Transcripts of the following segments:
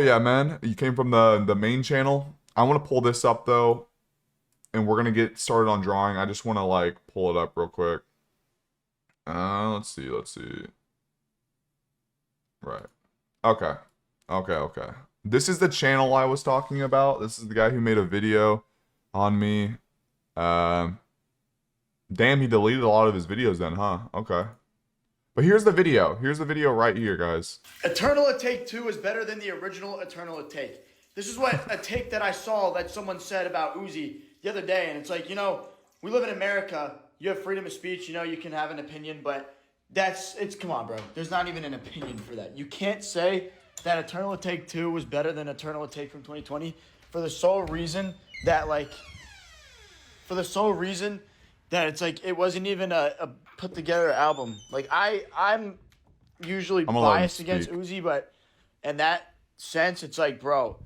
Yeah, man, you came from the main channel. I want to pull this up though, and we're gonna get started on drawing. I just want to like pull it up real quick. Let's see. Right. Okay. Okay. This is the channel I was talking about. This is the guy who made a video on me. Damn, he deleted a lot of his videos then, huh? Okay. But here's the video. Here's the video right here, guys. Eternal Atake 2 is better than the original Eternal Atake. This is what a take that I saw that someone said about Uzi the other day. And it's like, you know, we live in America. You have freedom of speech. You know, you can have an opinion. But come on, bro. There's not even an opinion for that. You can't say that Eternal Atake 2 was better than Eternal Atake from 2020 for the sole reason that, it's like it wasn't even a put together album. Like I'm usually biased against Uzi, but in that sense, it's like, bro,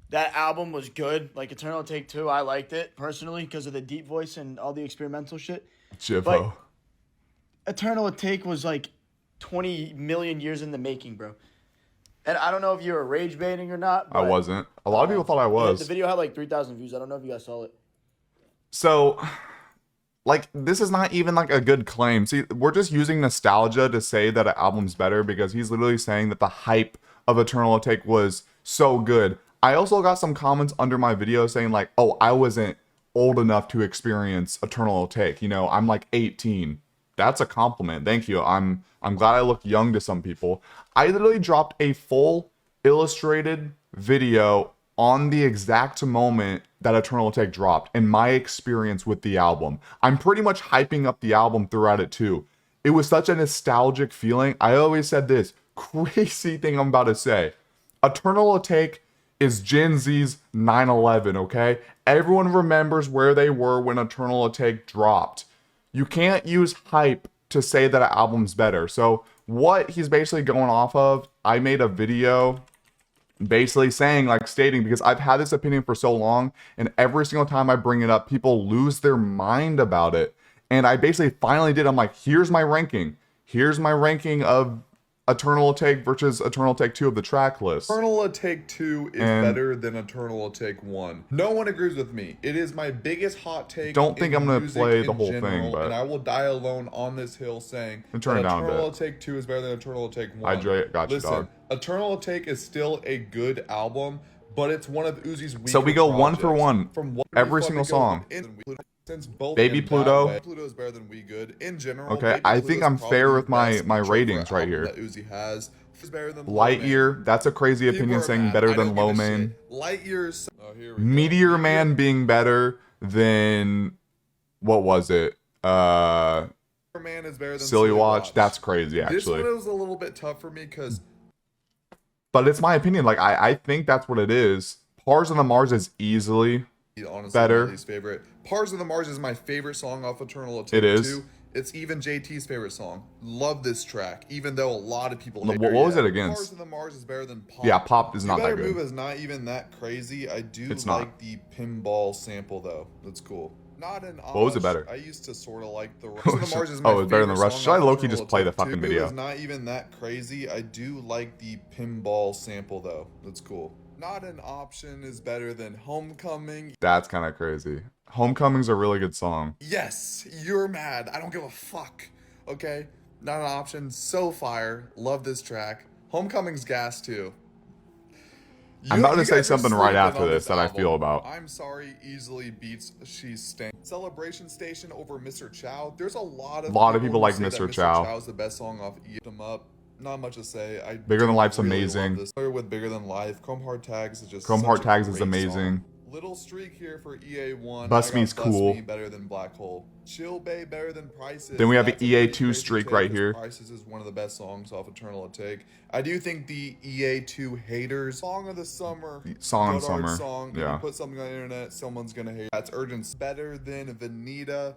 that album was good. Like Eternal Atake 2, I liked it personally because of the deep voice and all the experimental shit. Jivo. But Eternal Atake was like 20 million years in the making, bro. And I don't know if you were rage baiting or not. I wasn't. A lot of people thought I was. The video had like 3,000 views. I don't know if you guys saw it. So, like, this is not even like a good claim. See, we're just using nostalgia to say that an album's better because he's literally saying that the hype of Eternal Atake was so good. I also got some comments under my video saying like, oh, I wasn't old enough to experience Eternal Atake. You know, I'm like 18. That's a compliment. Thank you. I'm glad I look young to some people. I literally dropped a full illustrated video on the exact moment that Eternal Atake dropped and my experience with the album. I'm pretty much hyping up the album throughout it too. It was such a nostalgic feeling. I always said this crazy thing I'm about to say. Eternal Atake is Gen Z's 9/11, okay? Everyone remembers where they were when Eternal Atake dropped. You can't use hype to say that an album's better. So what he's basically going off of, I made a video basically saying, like, stating, because I've had this opinion for so long, and every single time I bring it up, people lose their mind about it. And I basically finally did. I'm like, here's my ranking. Here's my ranking of Eternal Atake versus Eternal Atake 2 of the track list. Eternal Atake 2 is better than Eternal Atake 1. No one agrees with me. It is my biggest hot take. Don't think I'm going to play the whole thing, but... And I will die alone on this hill saying that Eternal Atake 2 is better than Eternal Atake 1. I got you, Listen, dog. Eternal Atake is still a good album, but it's one of Uzi's weaker So we go one for one. From every single song. Since both Baby Pluto. Pluto is better than We Good in general. Okay, I think I'm fair with my ratings right here. That Uzi has. Lightyear, that's a crazy opinion saying better than Low Main. Lightyear's Meteor Man being better than, what was it? Man is better than Silly Watch. That's crazy, actually. This one was a little bit tough for me because... But it's my opinion. Like, I think that's what it is. Pars on the Mars is easily honestly better. My least favorite. Pars on the Mars is my favorite song off Eternal Atake. It is. 2. It's even JT's favorite song. Love this track, even though a lot of people hate it. What was it against? Pars on the Mars is better than Pop. Yeah, Pop is not that good. Move is not even that crazy. I do like the pinball sample though. That's cool. Not an What was it better? I used to sort of like the Rush. The Mars is my it's better than the Rush. Should I low-key just play the fucking video? It's not even that crazy. I do like the pinball sample though. That's cool. Not an option is better than Homecoming. That's kind of crazy. Homecoming's a really good song. Yes, you're mad. I don't give a fuck. Okay? Not an option. So fire. Love this track. Homecoming's gas too. I'm about to say something right after this that I feel about. I'm Sorry easily beats She's Staying. Celebration Station over Mr. Chow. There's a lot of people like Mr. Chow. Mr. Chow's the best song off Eat 'Em Up. Not much to say. Bigger Than Life's amazing. With Bigger Than Life. Chrome Heart Tags is just Chrome Heart Tags is amazing. Song. Little streak here for EA1. Bust Me's cool. Me better than Black Hole. Chill Bay better than Prices. Then we have an EA2 streak right here. Prices is one of the best songs off Eternal Atake. I do think the EA2 haters song of the summer. Song of summer. Song. Yeah. Put something on the internet, someone's gonna hate. That's Urgent. Better than Vanita.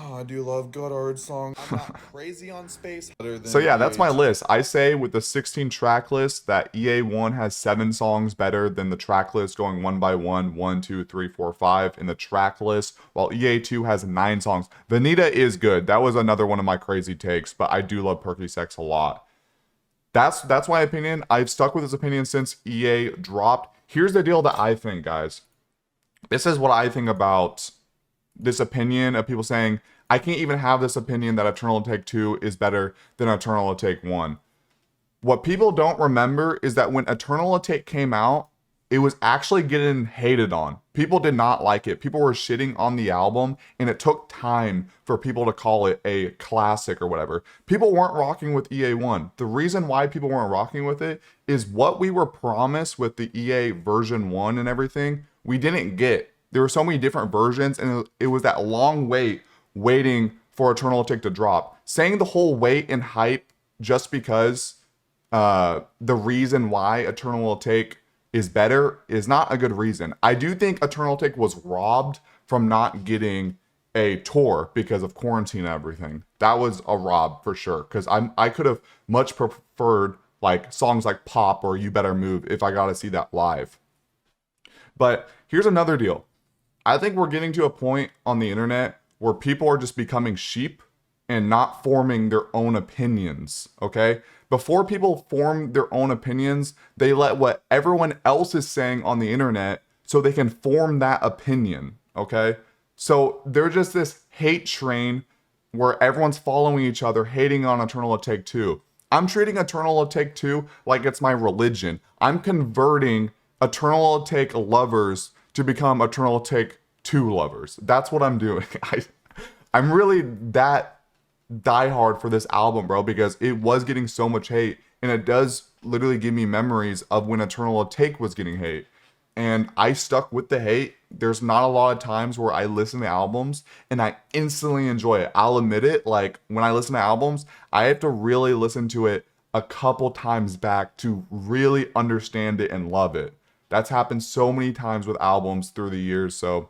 Oh, I do love Goddard song. I'm not crazy on space. So yeah, that's my list. I say with the 16 track list that EA1 has 7 songs better than the track list going 1 by 1, 1, 2, 3, 4, 5 in the track list, while EA2 has 9 songs. Vanita is good. That was another one of my crazy takes, but I do love Perky Sex a lot. That's my opinion. I've stuck with this opinion since EA dropped. Here's the deal that I think, guys. This is what I think about this opinion of people saying, I can't even have this opinion that Eternal Take 2 is better than Eternal Take 1. What people don't remember is that when Eternal Take came out, it was actually getting hated on. People did not like it. People were shitting on the album, and it took time for people to call it a classic or whatever. People weren't rocking with EA1. The reason why people weren't rocking with it is what we were promised with the EA version 1 and everything, we didn't get. There were so many different versions, and it was that long wait waiting for Eternal Take to drop. Saying the whole wait and hype just because the reason why Eternal Take is better is not a good reason. I do think Eternal Take was robbed from not getting a tour because of quarantine and everything. That was a rob for sure, because I could have much preferred like songs like Pop or You Better Move if I got to see that live. But here's another deal. I think we're getting to a point on the internet where people are just becoming sheep and not forming their own opinions, okay? Before people form their own opinions, they let what everyone else is saying on the internet so they can form that opinion, okay? So they're just this hate train where everyone's following each other, hating on Eternal Take 2. I'm treating Eternal Take 2 like it's my religion. I'm converting Eternal Take lovers to become Eternal Take 2 lovers. That's what I'm doing. I'm really that diehard for this album, bro, because it was getting so much hate, and it does literally give me memories of when Eternal Take was getting hate, and I stuck with the hate. There's not a lot of times where I listen to albums and I instantly enjoy it. I'll admit it, like when I listen to albums, I have to really listen to it a couple times back to really understand it and love it. That's happened so many times with albums through the years. So,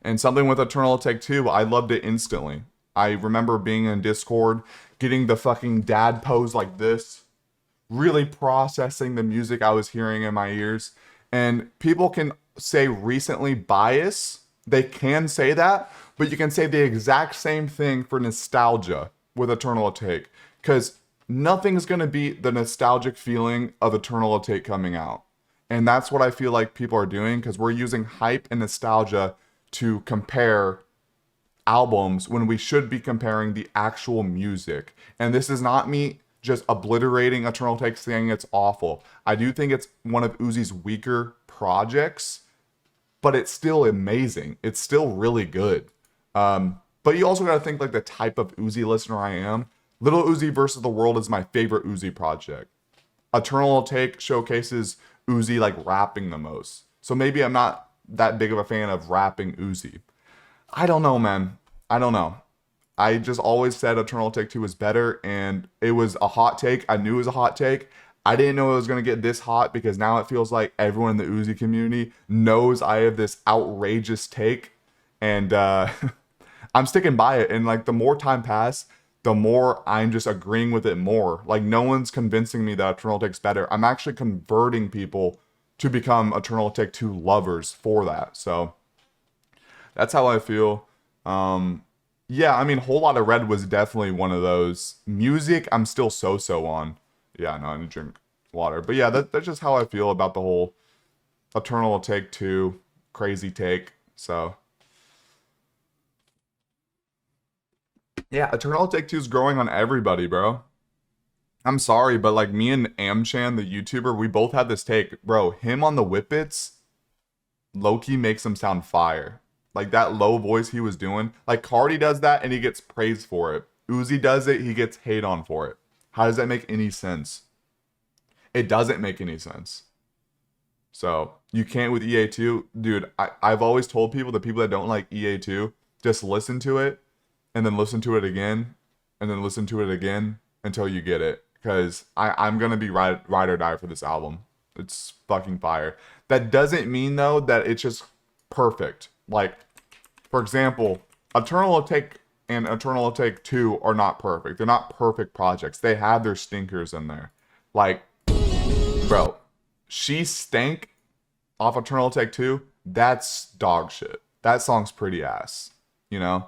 and something with Eternal Take 2, I loved it instantly. I remember being in Discord, getting the fucking dad pose like this, really processing the music I was hearing in my ears. And people can say recently bias. They can say that, but you can say the exact same thing for nostalgia with Eternal Take. Because nothing's going to beat the nostalgic feeling of Eternal Take coming out. And that's what I feel like people are doing, because we're using hype and nostalgia to compare albums when we should be comparing the actual music. And this is not me just obliterating Eternal Take, saying it's awful. I do think it's one of Uzi's weaker projects, but it's still amazing. It's still really good. But you also got to think like the type of Uzi listener I am. Little Uzi versus the World is my favorite Uzi project. Eternal Take showcases Uzi like rapping the most. So maybe I'm not that big of a fan of rapping Uzi. I don't know, man. I don't know. I just always said Eternal Take 2 was better, and it was a hot take. I knew it was a hot take. I didn't know it was going to get this hot, because now it feels like everyone in the Uzi community knows I have this outrageous take, and I'm sticking by it. And like the more time passes, the more I'm just agreeing with it more. Like no one's convincing me that Eternal Take's better. I'm actually converting people to become Eternal Take 2 lovers for that. So that's how I feel. Yeah, I mean, Whole Lotta Red was definitely one of those. Music, I'm still so-so on. Yeah, no, I need to drink water. But yeah, that's just how I feel about the whole Eternal Take 2 crazy take. So yeah, Eternal Take 2 is growing on everybody, bro. I'm sorry, but like me and Amchan, the YouTuber, we both had this take. Bro, him on the Whippets, low-key makes him sound fire. Like that low voice he was doing. Like Cardi does that and he gets praised for it. Uzi does it, he gets hate on for it. How does that make any sense? It doesn't make any sense. So you can't with EA2. Dude, I've always told people, the people that don't like EA2, just listen to it and then listen to it again and then listen to it again until you get it. Because I'm going to be ride or die for this album. It's fucking fire. That doesn't mean though that it's just perfect. Like, for example, Eternal Take and Eternal Take 2 are not perfect. They're not perfect projects. They have their stinkers in there. Like, bro, She Stank off Eternal Take 2, that's dog shit. That song's pretty ass, you know?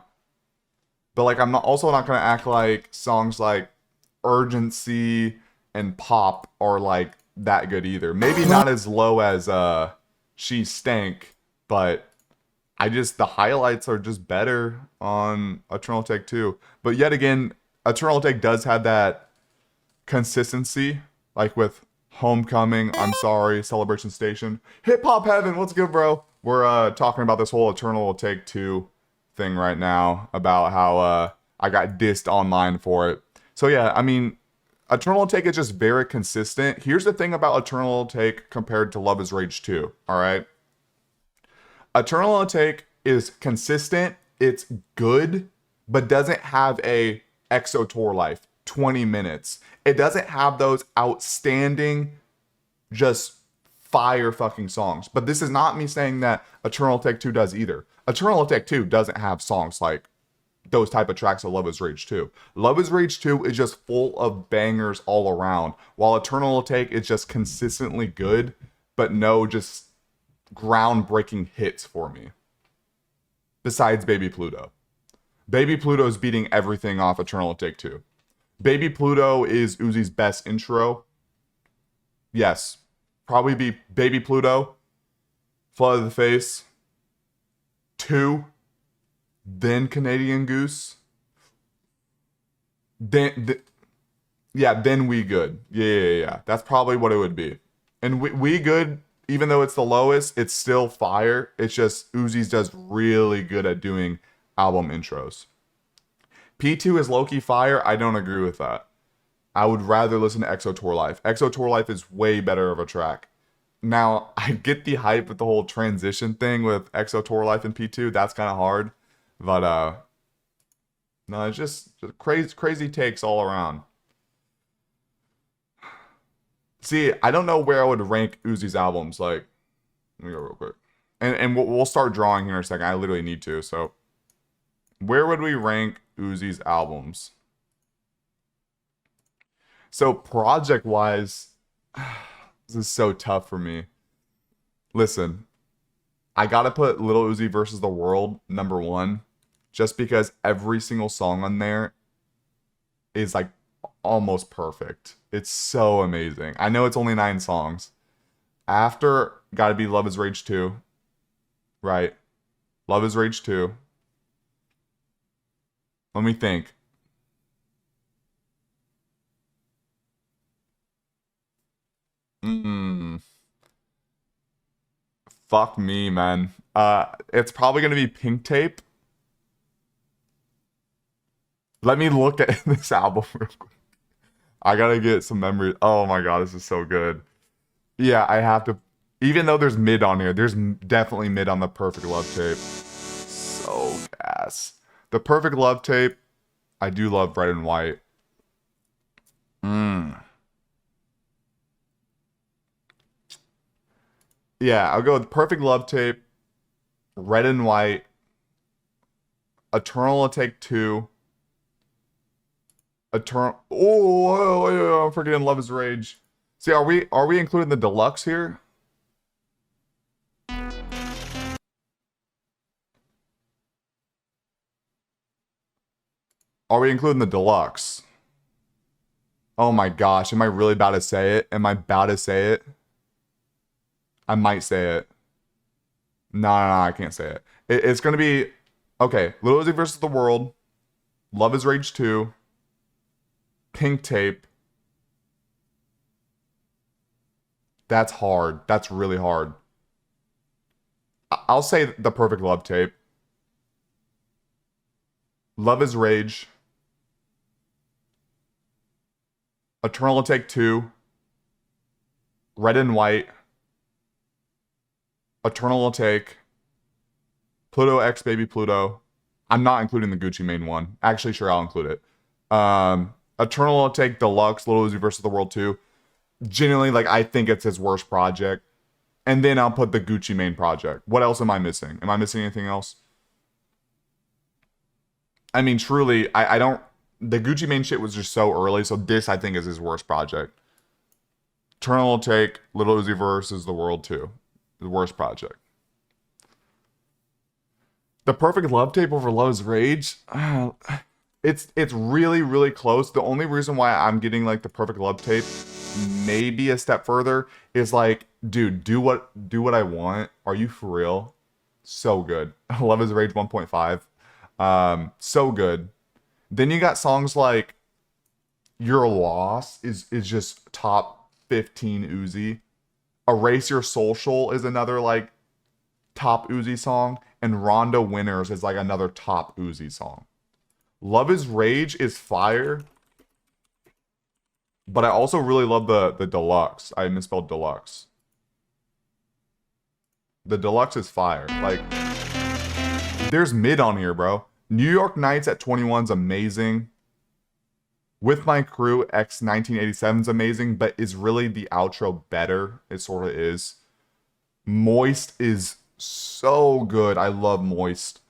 But like, I'm also not gonna act like songs like Urgency and Pop are like that good either. Maybe not as low as She Stank, but the highlights are just better on Eternal Take 2. But yet again, Eternal Take does have that consistency, like with Homecoming, I'm Sorry, Celebration Station. Hip Hop Heaven, what's good, bro? We're talking about this whole Eternal Take 2 thing right now, about how I got dissed online for it. So yeah, I mean, Eternal Take is just very consistent. Here's the thing about Eternal Take compared to Love is Rage 2, alright? Eternal Take is consistent, it's good, but doesn't have a EXO tour life, 20 minutes. It doesn't have those outstanding, just fire fucking songs. But this is not me saying that Eternal Take 2 does either. Eternal Take 2 doesn't have songs like those type of tracks of Love is Rage 2. Love is Rage 2 is just full of bangers all around, while Eternal Take is just consistently good, but no just groundbreaking hits for me. Besides Baby Pluto. Baby Pluto is beating everything off Eternal Take 2. Baby Pluto is Uzi's best intro. Yes. Probably be Baby Pluto, Flood of the Face, 2, then Canadian Goose, then We Good. Yeah. That's probably what it would be. And we Good, even though it's the lowest, it's still fire. It's just Uzi's does really good at doing album intros. P2 is low-key fire. I don't agree with that. I would rather listen to EXO Tour Life. EXO Tour Life is way better of a track. Now, I get the hype with the whole transition thing with EXO Tour Life and P2. That's kind of hard. But, no, it's just crazy takes all around. See, I don't know where I would rank Uzi's albums. Like, let me go real quick. And we'll start drawing here in a second. I literally need to. So, where would we rank Uzi's albums? So, project-wise, this is so tough for me. Listen, I gotta put Lil Uzi versus the World #1, just because every single song on there is like almost perfect. It's so amazing. I know it's only 9 songs. After, gotta be Love is Rage 2. Right. Love is Rage 2. Let me think. Fuck me, man. It's probably gonna be Pink Tape. Let me look at this album real quick. I gotta get some memories. Oh my god, this is so good. Yeah, I have to. Even though there's mid on here, there's definitely mid on the Perfect Love Tape. So gas. The Perfect Love Tape, I do love Red and White. Yeah, I'll go with Perfect Love Tape, Red and White, Eternal Take 2, I'm forgetting Love is Rage. See, are we including the deluxe here? Are we including the deluxe? Oh my gosh, am I really about to say it? Am I about to say it? I might say it. No, I can't say it. It's gonna be, okay, Lil Uzi versus the World, Love is Rage 2, Pink Tape. That's hard. That's really hard. I'll say the Perfect Love Tape. Love is Rage. Eternal Take 2. Red and White. Eternal Take. Pluto X Baby Pluto. I'm not including the Gucci Mane one. Actually, sure, I'll include it. Eternal Take Deluxe, Lil Uzi versus the World 2. Genuinely, like, I think it's his worst project. And then I'll put the Gucci Mane project. What else am I missing? Am I missing anything else? I mean, truly, I don't... The Gucci Mane shit was just so early, so this, I think, is his worst project. Eternal Take, Lil Uzi versus the World 2. The worst project. The Perfect Love Tape over Love's Rage? It's really, really close. The only reason why I'm getting like the Perfect Love tape maybe a step further is like, dude, do what I want. Are you for real? So good. Love is Rage 1.5. So good. Then you got songs like Your Loss is just top 15 Uzi. Erase Your Social is another like top Uzi song, and Rhonda Winners is like another top Uzi song. Love is Rage is fire, but I also really love the deluxe. I misspelled deluxe. The deluxe is fire. Like, there's mid on here, bro. New York Nights at 21 is amazing. With My Crew X 1987 is amazing, but is really the outro better? It sort of is. Moist is so good. I love Moist.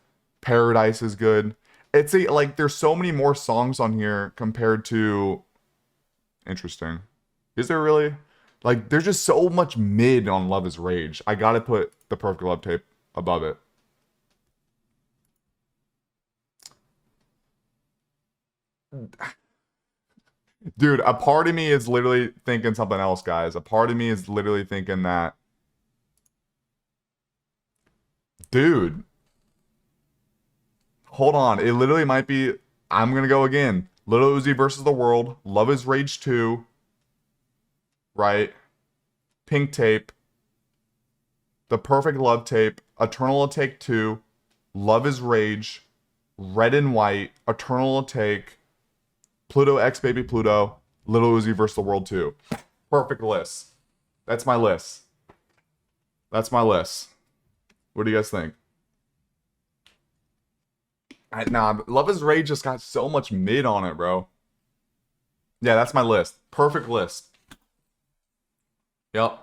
Paradise is good. It's a, like, there's so many more songs on here compared to... Interesting. Is there really? Like, there's just so much mid on Love is Rage. I gotta put the Perfect Love tape above it. Dude, a part of me is literally thinking something else, guys. A part of me is literally thinking that... Dude. Hold on. It literally might be... I'm gonna go again. Lil Uzi versus the World. Love is Rage 2. Right? Pink Tape. The Perfect Love tape. Eternal Atake 2. Love is Rage. Red and White. Eternal Atake. Pluto X Baby Pluto. Lil Uzi versus the World 2. Perfect list. That's my list. That's my list. What do you guys think? Nah, Love is Rage just got so much mid on it, bro. Yeah, that's my list. Perfect list. Yep.